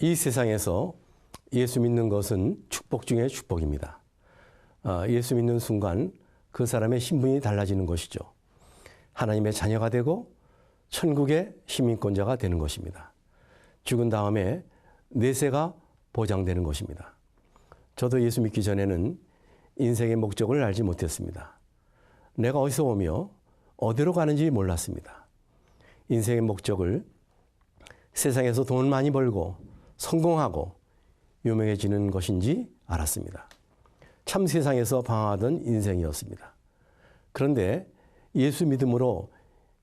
이 세상에서 예수 믿는 것은 축복 중에 축복입니다. 예수 믿는 순간 그 사람의 신분이 달라지는 것이죠. 하나님의 자녀가 되고 천국의 시민권자가 되는 것입니다. 죽은 다음에 내세가 보장되는 것입니다. 저도 예수 믿기 전에는 인생의 목적을 알지 못했습니다. 내가 어디서 오며 어디로 가는지 몰랐습니다. 인생의 목적을 세상에서 돈 많이 벌고 성공하고 유명해지는 것인지 알았습니다. 참 세상에서 방황하던 인생이었습니다. 그런데 예수 믿음으로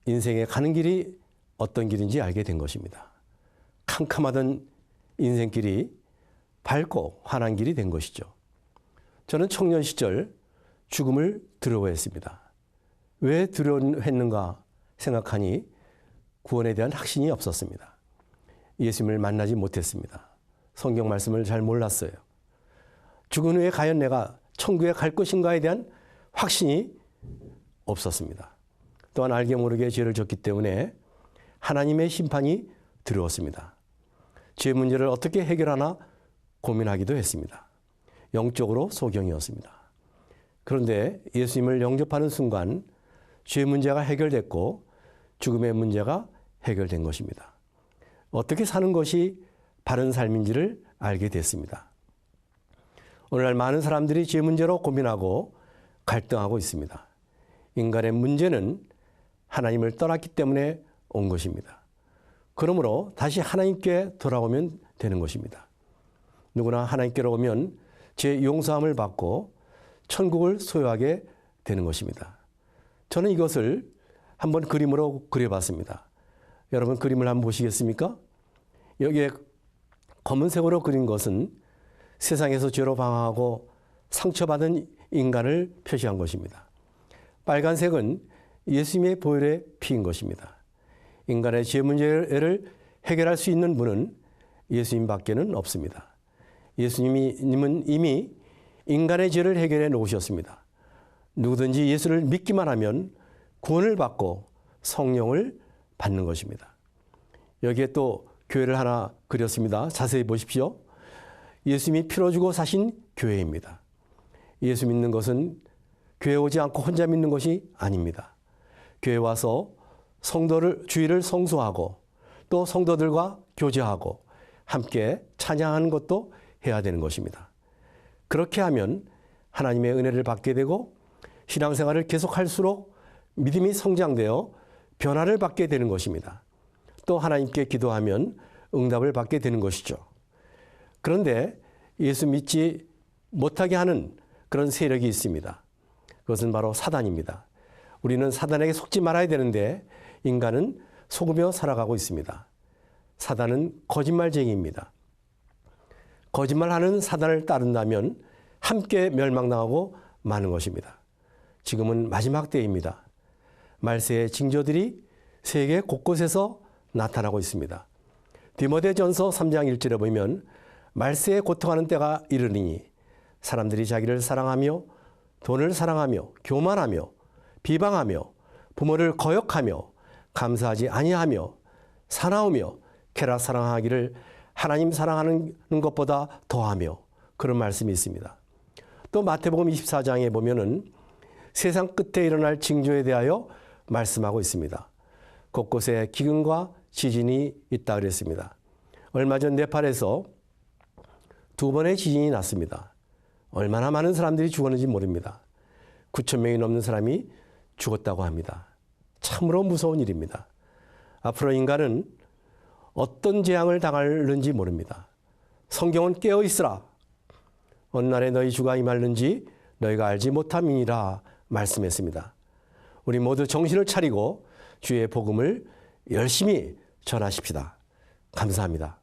인생에 가는 길이 어떤 길인지 알게 된 것입니다. 캄캄하던 인생길이 밝고 환한 길이 된 것이죠. 저는 청년 시절 죽음을 두려워했습니다. 왜 두려워했는가 생각하니 구원에 대한 확신이 없었습니다. 예수님을 만나지 못했습니다. 성경 말씀을 잘 몰랐어요. 죽은 후에 과연 내가 천국에 갈 것인가에 대한 확신이 없었습니다. 또한 알게 모르게 죄를 졌기 때문에 하나님의 심판이 두려웠습니다. 죄 문제를 어떻게 해결하나 고민하기도 했습니다. 영적으로 소경이었습니다. 그런데 예수님을 영접하는 순간 죄 문제가 해결됐고 죽음의 문제가 해결된 것입니다. 어떻게 사는 것이 바른 삶인지를 알게 됐습니다. 오늘날 많은 사람들이 죄 문제로 고민하고 갈등하고 있습니다. 인간의 문제는 하나님을 떠났기 때문에 온 것입니다. 그러므로 다시 하나님께 돌아오면 되는 것입니다. 누구나 하나님께로 오면 죄 용서함을 받고 천국을 소유하게 되는 것입니다. 저는 이것을 한번 그림으로 그려봤습니다. 여러분 그림을 한번 보시겠습니까? 여기에 검은색으로 그린 것은 세상에서 죄로 방황하고 상처받은 인간을 표시한 것입니다. 빨간색은 예수님의 보혈의 피인 것입니다. 인간의 죄 문제를 해결할 수 있는 분은 예수님밖에는 없습니다. 예수님은 이미 인간의 죄를 해결해 놓으셨습니다. 누구든지 예수를 믿기만 하면 구원을 받고 성령을 받는 것입니다. 여기에 또 교회를 하나 그렸습니다. 자세히 보십시오. 예수님이 피로 주고 사신 교회입니다. 예수 믿는 것은 교회 오지 않고 혼자 믿는 것이 아닙니다. 교회 와서 주일을 성수하고 또 성도들과 교제하고 함께 찬양하는 것도 해야 되는 것입니다. 그렇게 하면 하나님의 은혜를 받게 되고 신앙생활을 계속할수록 믿음이 성장되어 변화를 받게 되는 것입니다. 또 하나님께 기도하면 응답을 받게 되는 것이죠. 그런데 예수 믿지 못하게 하는 그런 세력이 있습니다. 그것은 바로 사단입니다. 우리는 사단에게 속지 말아야 되는데 인간은 속으며 살아가고 있습니다. 사단은 거짓말쟁이입니다. 거짓말하는 사단을 따른다면 함께 멸망당하고 마는 것입니다. 지금은 마지막 때입니다. 말세의 징조들이 세계 곳곳에서 나타나고 있습니다. 디모데전서 3장 1절에 보면 말세에 고통하는 때가 이르리니 사람들이 자기를 사랑하며 돈을 사랑하며 교만하며 비방하며 부모를 거역하며 감사하지 아니하며 사나우며 쾌락 사랑하기를 하나님 사랑하는 것보다 더하며 그런 말씀이 있습니다. 또 마태복음 24장에 보면은 세상 끝에 일어날 징조에 대하여 말씀하고 있습니다. 곳곳에 기근과 지진이 있다 그랬습니다. 얼마 전 네팔에서 2번의 지진이 났습니다. 얼마나 많은 사람들이 죽었는지 모릅니다. 9,000명이 넘는 사람이 죽었다고 합니다. 참으로 무서운 일입니다. 앞으로 인간은 어떤 재앙을 당할는지 모릅니다. 성경은 깨어 있으라. 어느 날에 너희 주가 임할는지 너희가 알지 못함이니라 말씀했습니다. 우리 모두 정신을 차리고 주의 복음을 열심히 전하십시다. 감사합니다.